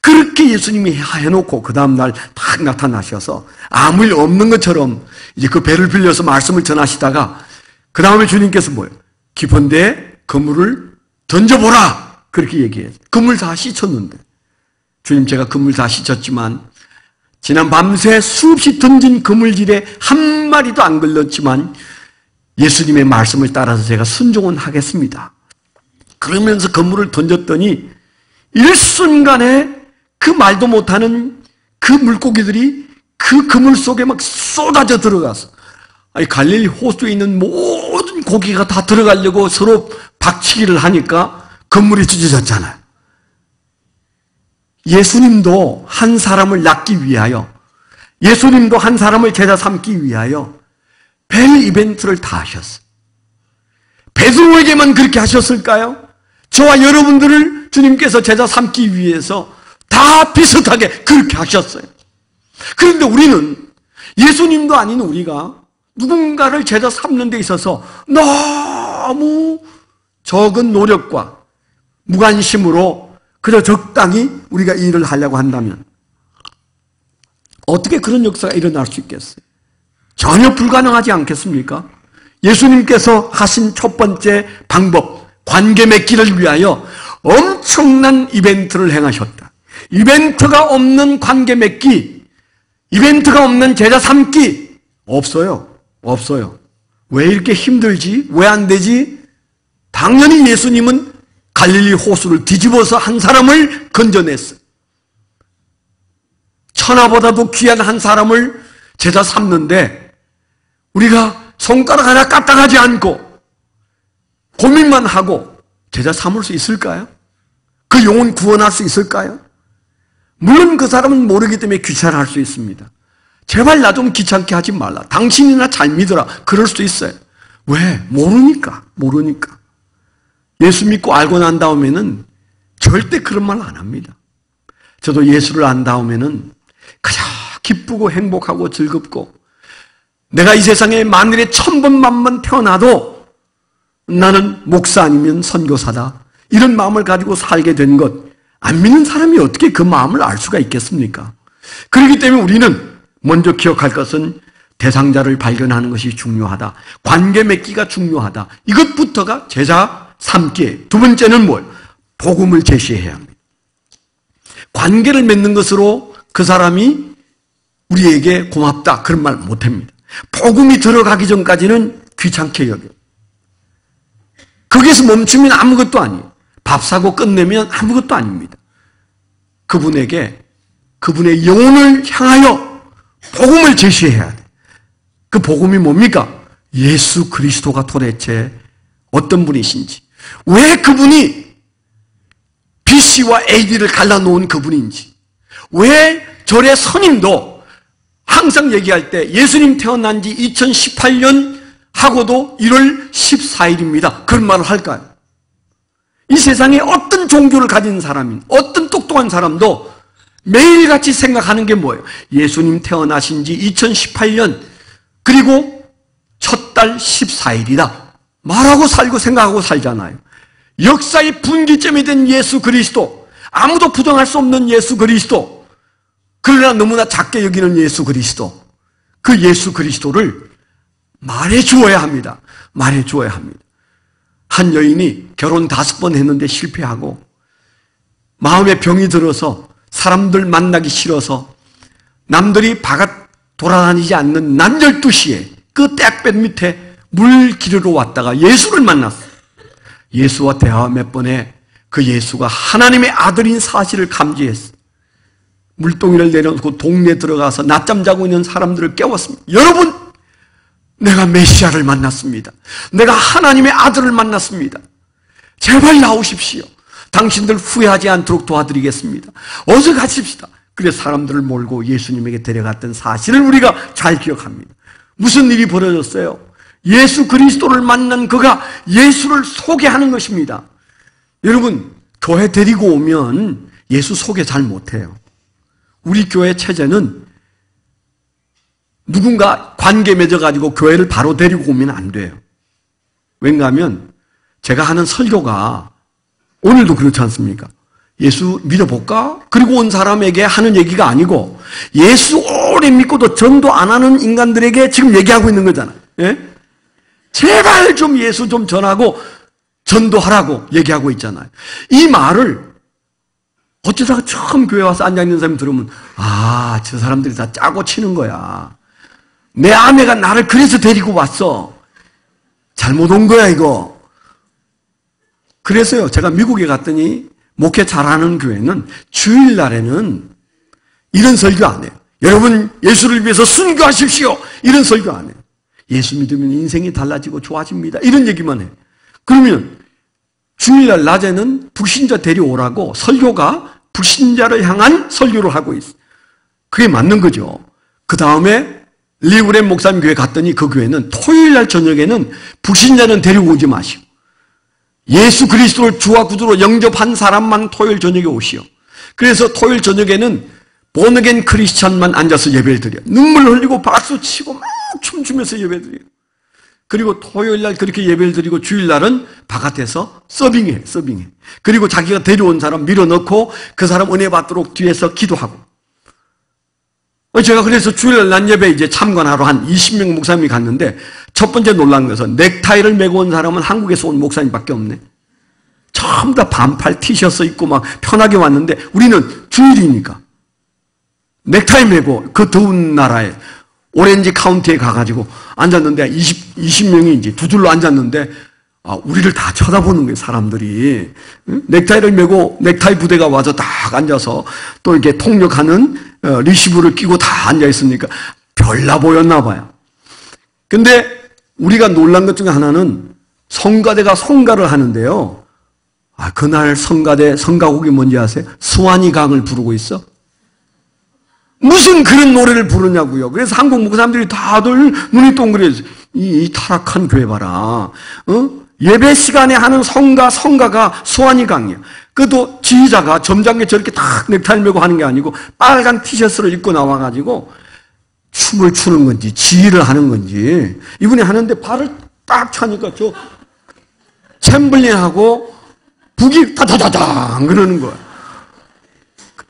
S1: 그렇게 예수님이 해놓고 그 다음날 딱 나타나셔서 아무 일 없는 것처럼 이제 그 배를 빌려서 말씀을 전하시다가 그 다음에 주님께서 뭐예요? 깊은 데에 그물을 던져보라! 그렇게 얘기해요. 그물 다 씻었는데. 주님, 제가 그물 다 씻었지만 지난 밤새 수없이 던진 그물질에 한 마리도 안 걸렸지만 예수님의 말씀을 따라서 제가 순종은 하겠습니다. 그러면서 그물을 던졌더니 일순간에 그 말도 못하는 그 물고기들이 그 그물 속에 막 쏟아져 들어가서 아니 갈릴리 호수에 있는 모든 고기가 다 들어가려고 서로 박치기를 하니까 그물이 찢어졌잖아요. 예수님도 한 사람을 낳기 위하여, 예수님도 한 사람을 제자 삼기 위하여 별 이벤트를 다 하셨어요. 베드로에게만 그렇게 하셨을까요? 저와 여러분들을 주님께서 제자 삼기 위해서 다 비슷하게 그렇게 하셨어요. 그런데 우리는 예수님도 아닌 우리가 누군가를 제자 삼는 데 있어서 너무 적은 노력과 무관심으로 그저 적당히 우리가 이 일을 하려고 한다면 어떻게 그런 역사가 일어날 수 있겠어요? 전혀 불가능하지 않겠습니까? 예수님께서 하신 첫 번째 방법, 관계 맺기를 위하여 엄청난 이벤트를 행하셨다. 이벤트가 없는 관계 맺기, 이벤트가 없는 제자 삼기 없어요. 없어요. 왜 이렇게 힘들지? 왜 안 되지? 당연히 예수님은 갈릴리 호수를 뒤집어서 한 사람을 건져냈어요. 천하보다도 귀한 한 사람을 제자 삼는데 우리가 손가락 하나 까딱하지 않고 고민만 하고 제자 삼을 수 있을까요? 그 영혼 구원할 수 있을까요? 물론 그 사람은 모르기 때문에 귀찮아할 수 있습니다. 제발 나 좀 귀찮게 하지 말라. 당신이나 잘 믿어라. 그럴 수도 있어요. 왜? 모르니까. 예수 믿고 알고 난 다음에는 절대 그런 말 안 합니다. 저도 예수를 안 다음에는 그냥 기쁘고 행복하고 즐겁고, 내가 이 세상에 만일에 1000번 만번 태어나도 나는 목사 아니면 선교사다, 이런 마음을 가지고 살게 된 것, 안 믿는 사람이 어떻게 그 마음을 알 수가 있겠습니까? 그렇기 때문에 우리는 먼저 기억할 것은 대상자를 발견하는 것이 중요하다. 관계 맺기가 중요하다. 이것부터가 제자 삼기에, 두 번째는 뭐예요? 복음을 제시해야 합니다. 관계를 맺는 것으로 그 사람이 우리에게 고맙다, 그런 말 못합니다. 복음이 들어가기 전까지는 귀찮게 여겨요. 거기서 멈추면 아무것도 아니에요. 밥 사고 끝내면 아무것도 아닙니다. 그분에게, 그분의 영혼을 향하여 복음을 제시해야 돼요. 그 복음이 뭡니까? 예수 그리스도가 도대체 어떤 분이신지, 왜 그분이 BC와 AD를 갈라놓은 그분인지, 왜 절의 선임도 항상 얘기할 때 예수님 태어난 지 2018년 하고도 1월 14일입니다. 그런 말을 할까요? 이 세상에 어떤 종교를 가진 사람인, 어떤 똑똑한 사람도 매일같이 생각하는 게 뭐예요? 예수님 태어나신 지 2018년, 그리고 첫 달 14일이다. 말하고 살고 생각하고 살잖아요. 역사의 분기점이 된 예수 그리스도, 아무도 부정할 수 없는 예수 그리스도, 그러나 너무나 작게 여기는 예수 그리스도, 그 예수 그리스도를 말해주어야 합니다. 말해주어야 합니다. 한 여인이 결혼 5번 했는데 실패하고 마음에 병이 들어서 사람들 만나기 싫어서 남들이 바깥 돌아다니지 않는 낮 12시에 그 땡볕 밑에 물 기르러 왔다가 예수를 만났어요. 예수와 대화 몇 번에 그 예수가 하나님의 아들인 사실을 감지했어요. 물동이를 내려놓고 동네에 들어가서 낮잠 자고 있는 사람들을 깨웠습니다. 여러분, 내가 메시아를 만났습니다. 내가 하나님의 아들을 만났습니다. 제발 나오십시오. 당신들 후회하지 않도록 도와드리겠습니다. 어서 가십시다. 그래서 사람들을 몰고 예수님에게 데려갔던 사실을 우리가 잘 기억합니다. 무슨 일이 벌어졌어요? 예수 그리스도를 만난 그가 예수를 소개하는 것입니다. 여러분, 교회 데리고 오면 예수 소개 잘 못해요. 우리 교회 체제는 누군가 관계 맺어가지고 교회를 바로 데리고 오면 안 돼요. 왠가 하면 제가 하는 설교가 오늘도 그렇지 않습니까? 예수 믿어볼까? 그리고 온 사람에게 하는 얘기가 아니고 예수 오래 믿고도 전도 안 하는 인간들에게 지금 얘기하고 있는 거잖아요. 예? 제발 좀 예수 좀 전하고 전도하라고 얘기하고 있잖아요. 이 말을 어쩌다가 처음 교회 와서 앉아있는 사람이 들으면, 아, 저 사람들이 다 짜고 치는 거야. 내 아내가 나를 그래서 데리고 왔어. 잘못 온 거야, 이거. 그래서요, 제가 미국에 갔더니 목회 잘하는 교회는 주일날에는 이런 설교 안 해요. 여러분, 예수를 위해서 순교하십시오. 이런 설교 안 해요. 예수 믿으면 인생이 달라지고 좋아집니다. 이런 얘기만 해요. 그러면 주일날 낮에는 불신자 데려오라고 설교가 불신자를 향한 설교를 하고 있어요. 그게 맞는 거죠. 그 다음에 리브렘 목사님 교회 갔더니 그 교회는 토요일날 저녁에는 불신자는 데리고 오지 마시고 예수 그리스도를 주와 구주로 영접한 사람만 토요일 저녁에 오시오. 그래서 토요일 저녁에는 본어겐 크리스찬만 앉아서 예배를 드려요. 눈물 흘리고 박수 치고 막 춤추면서 예배 드려요. 그리고 토요일날 그렇게 예배를 드리고 주일날은 바깥에서 서빙해. 그리고 자기가 데려온 사람 밀어넣고 그 사람 은혜 받도록 뒤에서 기도하고. 제가 그래서 주일날 난 예배 이제 참관하러 한 20명 목사님이 갔는데 첫 번째 놀란 것은 넥타이를 메고 온 사람은 한국에서 온 목사님밖에 없네. 전부 다 반팔 티셔츠 입고 막 편하게 왔는데 우리는 주일이니까 넥타이 메고 그 더운 나라에 오렌지 카운티에 가가지고 앉았는데 20명이 이제 두 줄로 앉았는데 우리를 다 쳐다보는 거예요, 사람들이. 넥타이를 메고 넥타이 부대가 와서 딱 앉아서 또 이렇게 통역하는 리시브를 끼고 다 앉아있으니까 별나 보였나 봐요. 근데 우리가 놀란 것 중에 하나는 성가대가 성가를 하는데요. 그날 성가대 성가곡이 뭔지 아세요? 스와니 강을 부르고 있어. 무슨 그런 노래를 부르냐고요. 그래서 한국 목사 사람들이 다들 눈이 동그래서 이 타락한 교회 봐라. 예배 시간에 하는 성가가 소환이 강이야. 그것도 지휘자가 점잖게 저렇게 딱 넥타이 메고 하는 게 아니고 빨간 티셔츠를 입고 나와가지고 춤을 추는 건지 지휘를 하는 건지 이분이 하는데 발을 딱 차니까 저 챔블린하고 북이 다다다당 그러는 거야.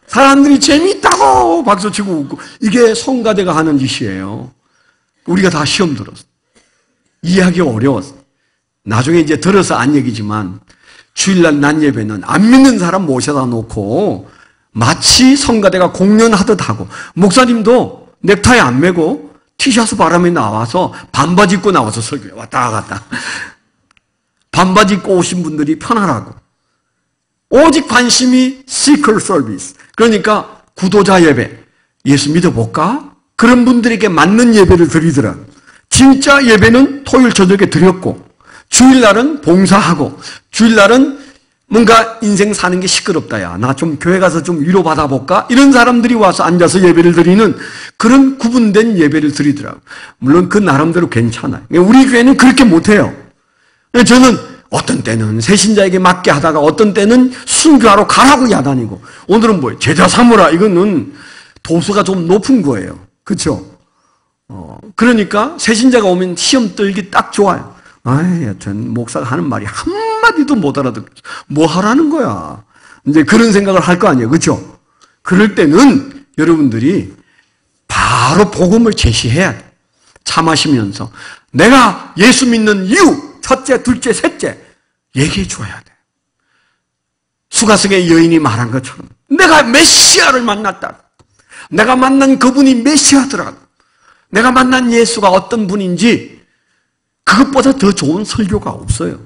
S1: 사람들이 재미있다고 박수치고 웃고 이게 성가대가 하는 짓이에요. 우리가 다 시험 들었어. 이해하기가 어려웠어. 나중에 이제 들어서 안 얘기지만 주일날 낮 예배는 안 믿는 사람 모셔다 놓고 마치 성가대가 공연하듯 하고 목사님도 넥타이 안 메고 티셔츠 바람에 나와서 반바지 입고 나와서 설교해 왔다 갔다. 반바지 입고 오신 분들이 편하라고. 오직 관심이 시컬 서비스. 그러니까 구도자 예배. 예수 믿어볼까? 그런 분들에게 맞는 예배를 드리더라. 진짜 예배는 토요일 저녁에 드렸고 주일날은 봉사하고 주일날은 뭔가 인생 사는 게 시끄럽다. 야, 나 좀 교회 가서 좀 위로받아 볼까? 이런 사람들이 와서 앉아서 예배를 드리는 그런 구분된 예배를 드리더라고요. 물론 그 나름대로 괜찮아요. 우리 교회는 그렇게 못해요. 저는 어떤 때는 새신자에게 맡게 하다가 어떤 때는 순교하러 가라고 야단이고 오늘은 뭐예요? 제자 삼으라. 이거는 도수가 좀 높은 거예요. 그렇죠? 그러니까 새신자가 오면 시험 떨기 딱 좋아요. 아이, 여튼 목사가 하는 말이 한마디도 못 알아듣고 뭐 하라는 거야. 이제 그런 생각을 할 거 아니에요. 그렇죠? 그럴 때는 여러분들이 바로 복음을 제시해야 돼. 참아시면서 내가 예수 믿는 이유 첫째, 둘째, 셋째 얘기해 줘야 돼. 수가성의 여인이 말한 것처럼 내가 메시아를 만났다. 내가 만난 그분이 메시아더라. 내가 만난 예수가 어떤 분인지 그것보다 더 좋은 설교가 없어요.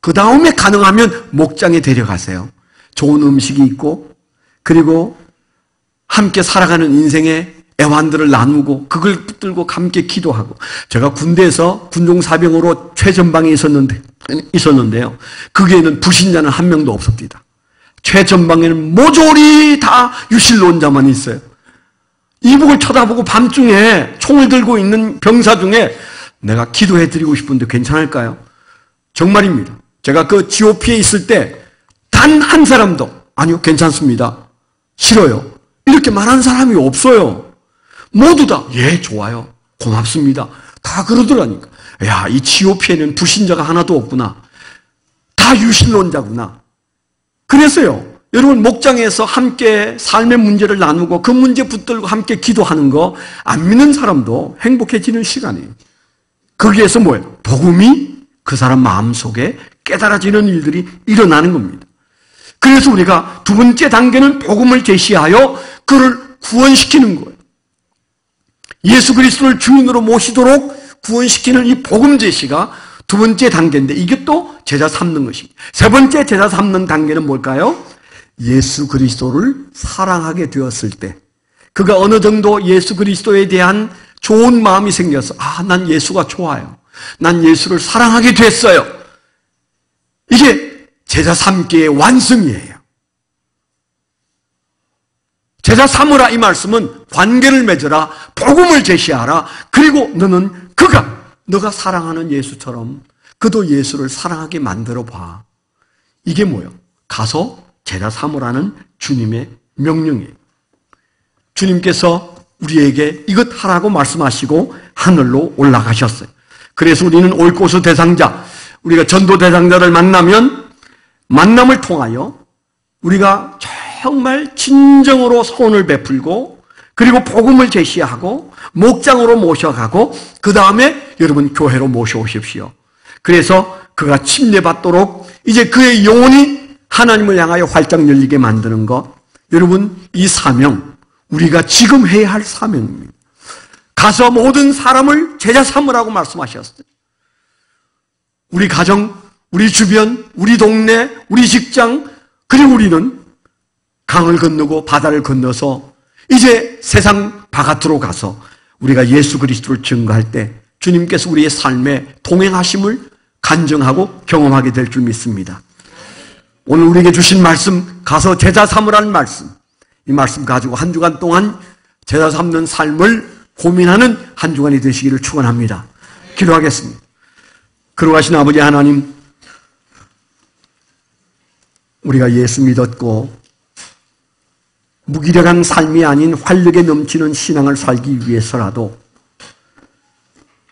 S1: 그 다음에 가능하면 목장에 데려가세요. 좋은 음식이 있고 그리고 함께 살아가는 인생의 애환들을 나누고 그걸 붙들고 함께 기도하고 제가 군대에서 군종사병으로 최전방에 있었는데요. 거기에는 불신자는 한 명도 없었습니다. 최전방에는 모조리 다 유실론자만 있어요. 이북을 쳐다보고 밤중에 총을 들고 있는 병사 중에 내가 기도해드리고 싶은데 괜찮을까요? 정말입니다. 제가 그 GOP에 있을 때 단 한 사람도 아니요 괜찮습니다. 싫어요. 이렇게 말하는 사람이 없어요. 모두 다 예 좋아요. 고맙습니다. 다 그러더라니까. 야, 이 GOP에는 불신자가 하나도 없구나. 다 유신론자구나. 그래서요. 여러분 목장에서 함께 삶의 문제를 나누고 그 문제 붙들고 함께 기도하는 거 안 믿는 사람도 행복해지는 시간이에요. 거기에서 뭐예요? 복음이 그 사람 마음속에 깨달아지는 일들이 일어나는 겁니다. 그래서 우리가 두 번째 단계는 복음을 제시하여 그를 구원시키는 거예요. 예수 그리스도를 주인으로 모시도록 구원시키는 이 복음 제시가 두 번째 단계인데 이게 또 제자 삼는 것입니다. 세 번째 제자 삼는 단계는 뭘까요? 예수 그리스도를 사랑하게 되었을 때 그가 어느 정도 예수 그리스도에 대한 좋은 마음이 생겨서 난 예수가 좋아요. 난 예수를 사랑하게 됐어요. 이게 제자 삼기의 완성이에요. 제자 삼으라 이 말씀은 관계를 맺어라, 복음을 제시하라, 그리고 너는 너가 사랑하는 예수처럼 그도 예수를 사랑하게 만들어 봐. 이게 뭐예요? 가서 제자 삼으라는 주님의 명령이에요. 주님께서 우리에게 이것 하라고 말씀하시고 하늘로 올라가셨어요. 그래서 우리는 올고수 대상자, 우리가 전도 대상자를 만나면 만남을 통하여 우리가 정말 진정으로 소원을 베풀고 그리고 복음을 제시하고 목장으로 모셔가고 그 다음에 여러분 교회로 모셔오십시오. 그래서 그가 침례받도록 이제 그의 영혼이 하나님을 향하여 활짝 열리게 만드는 것. 여러분 이 사명 우리가 지금 해야 할 사명입니다. 가서 모든 사람을 제자 삼으라고 말씀하셨어요. 우리 가정, 우리 주변, 우리 동네, 우리 직장, 그리고 우리는 강을 건너고 바다를 건너서 이제 세상 바깥으로 가서 우리가 예수 그리스도를 증거할 때 주님께서 우리의 삶에 동행하심을 간증하고 경험하게 될 줄 믿습니다. 오늘 우리에게 주신 말씀, 가서 제자 삼으라는 말씀, 이 말씀 가지고 한 주간 동안 제자 삼는 삶을 고민하는 한 주간이 되시기를 축원합니다. 기도하겠습니다. 거룩하신 아버지 하나님, 우리가 예수 믿었고 무기력한 삶이 아닌 활력에 넘치는 신앙을 살기 위해서라도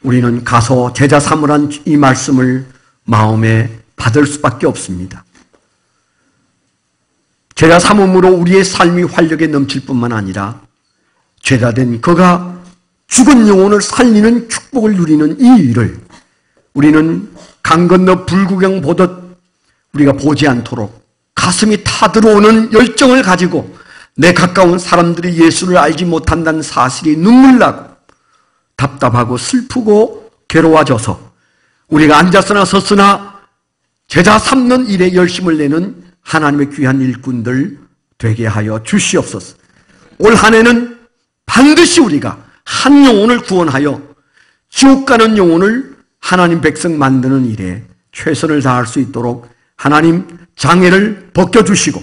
S1: 우리는 가서 제자 삼으란 이 말씀을 마음에 받을 수밖에 없습니다. 제자 삼음으로 우리의 삶이 활력에 넘칠 뿐만 아니라 죄다된 그가 죽은 영혼을 살리는 축복을 누리는 이 일을 우리는 강 건너 불구경 보듯 우리가 보지 않도록 가슴이 타들어오는 열정을 가지고 내 가까운 사람들이 예수를 알지 못한다는 사실이 눈물나고 답답하고 슬프고 괴로워져서 우리가 앉았으나 섰으나 제자 삼는 일에 열심을 내는 하나님의 귀한 일꾼들 되게 하여 주시옵소서. 올 한 해는 반드시 우리가 한 영혼을 구원하여 지옥 가는 영혼을 하나님 백성 만드는 일에 최선을 다할 수 있도록 하나님 장애를 벗겨주시고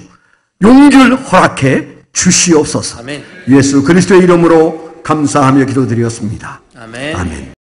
S1: 용기를 허락해 주시옵소서.
S2: 아멘.
S1: 예수 그리스도의 이름으로 감사하며 기도드렸습니다.
S2: 아멘.
S1: 아멘.